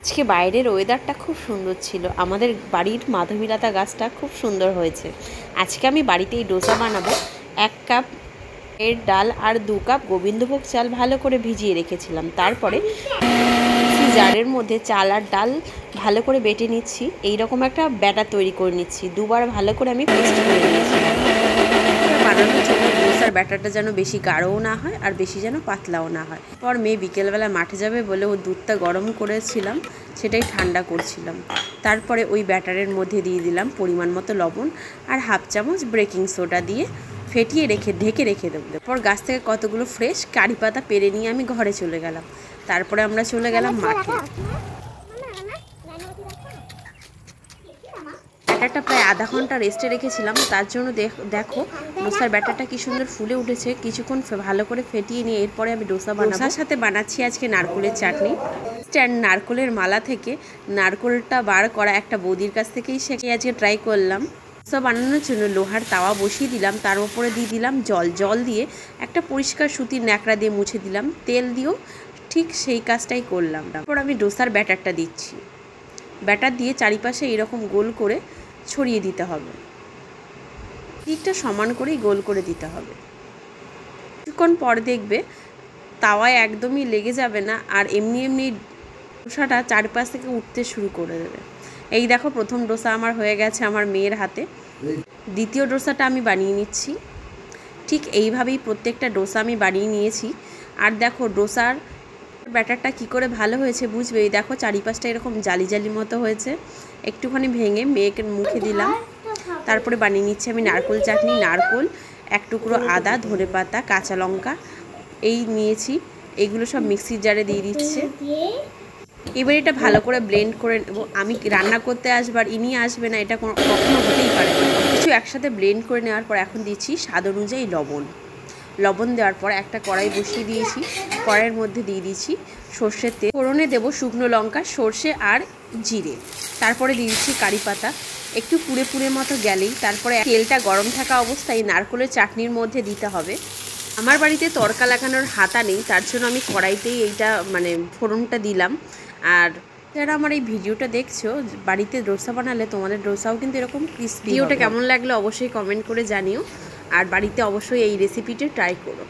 আজকে বাইরের ওয়েদারটা খুব সুন্দর ছিল। আমাদের বাড়ির মাধবীলতা গাছটা খুব সুন্দর হয়েছে। আজকে আমি বাড়িতেই ডোসা বানাবো। 1 কাপ এর ডাল আর 2 কাপ গোবিন্দভোগ চাল ভালো করে ভিজিয়ে রেখেছিলাম। তারপরে জারের মধ্যে চাল আর ডাল ভালো করে বেটে নিচ্ছি। এইরকম একটা ব্যাটার তৈরি করে নিচ্ছি। দুবার ভালো করে আমি পেস্ট করে নিয়েছি। বানানোর জন্য ডোসার ব্যাটারটা যেন বেশি গাঢ়ও না হয় আর বেশি যেন পাতলাও না হয়। পর মেয়ে বিকেলবেলা মাঠে যাবে বলে ও দুধটা গরম করেছিলাম, সেটাই ঠান্ডা করছিলাম। তারপরে ওই ব্যাটারের মধ্যে দিয়ে দিলাম পরিমাণ মতো লবণ আর হাফ চামচ বেকিং সোডা দিয়ে ফেটিয়ে ঢেকে রেখে দেবো। পর গাছ থেকে কতগুলো ফ্রেশ কারি পাতা পেরে নিয়ে আমি ঘরে চলে গেলাম। তারপরে আমরা চলে গেলাম মাঠে। ব্যাটারটা প্রায় আধা ঘন্টা রেস্টে রেখেছিলাম। তার জন্য দেখো ডোসার ব্যাটারটা কি সুন্দর ফুলে উঠেছে। কিছুক্ষণ ভালো করে ফেটিয়ে নিয়ে এরপরে আমি ডোসা বানাবো। ডোসার সাথে বানাচ্ছি আজকে নারকেলের চাটনি। নারকেলের মালা থেকে নারকেলটা বার করা একটা বৌদির কাছ থেকেই সেকে আজকে ট্রাই করলাম। ডোসা বানানোর জন্য লোহার তাওয়া বসিয়ে দিলাম। তার উপরে দিয়ে দিলাম জল দিয়ে একটা পরিষ্কার সুতির ন্যাকড়া দিয়ে মুছে দিলাম। তেল দিয়েও ঠিক সেই কাজটাই করলাম। তারপর আমি ডোসার ব্যাটারটা দিচ্ছি। ব্যাটার দিয়ে চারিপাশে এরকম গোল করে ছড়িয়ে দিতে হবে। দিকটা সমান করেই গোল করে দিতে হবে। কিছুক্ষণ পর দেখবে তাওয়ায় একদমই লেগে যাবে না, আর এমনি ডোসাটা চারপাশ থেকে উঠতে শুরু করে দেবে। এই দেখো প্রথম ডোসা আমার হয়ে গেছে আমার মেয়ের হাতে। দ্বিতীয় ডোসাটা আমি বানিয়ে নিচ্ছি। ঠিক এইভাবেই প্রত্যেকটা ডোসা আমি বানিয়ে নিয়েছি। আর দেখো ডোসার ব্যাটারটা কি করে ভালো হয়েছে বুঝবে। এই দেখো চারিপাশটা এরকম জালি জালি মতো হয়েছে। একটুখানি ভেঙে মেয়েকে মুখে দিলাম। তারপরে বানিয়ে নিচ্ছি আমি নারকেল চাটনি। নারকেল, এক টুকরো আদা, ধনেপাতা, কাঁচা লঙ্কা এই নিয়েছি। এইগুলো সব মিক্সির জারে দিয়ে দিচ্ছে। এবার এটা ভালো করে ব্লেন্ড করে নেব। আমি রান্না করতে আসবার ইনি আসবে না, এটা কখনো হতেই পারে না। কিছু একসাথে ব্লেন্ড করে নেওয়ার পর এখন দিচ্ছি স্বাদ অনুযায়ী লবণ দেওয়ার পর একটা কড়াই বসিয়ে দিয়েছি। কড়াইয়ের মধ্যে দিয়ে দিচ্ছি সর্ষের তেল। ফোড়নে দেবো শুকনো লঙ্কা, সর্ষে আর জিরে। তারপরে দিয়ে দিচ্ছি কারি পাতা। একটু পুড়ে মতো গেলেই তারপরে তেলটা গরম থাকা অবস্থায় নারকেলের চাটনির মধ্যে দিতে হবে। আমার বাড়িতে তড়কা লাগানোর হাতা নেই, তার জন্য আমি কড়াইতেই এইটা ফোড়নটা দিলাম। আর যারা আমার এই ভিডিওটা দেখছো বাড়িতে ডোসা বানালে তোমাদের ডোসাও কিন্তু এরকম ক্রিস্পি। ভিডিওটা কেমন লাগলো অবশ্যই কমেন্ট করে জানিও, আর বাড়িতে অবশ্যই এই রেসিপিটা ট্রাই করো।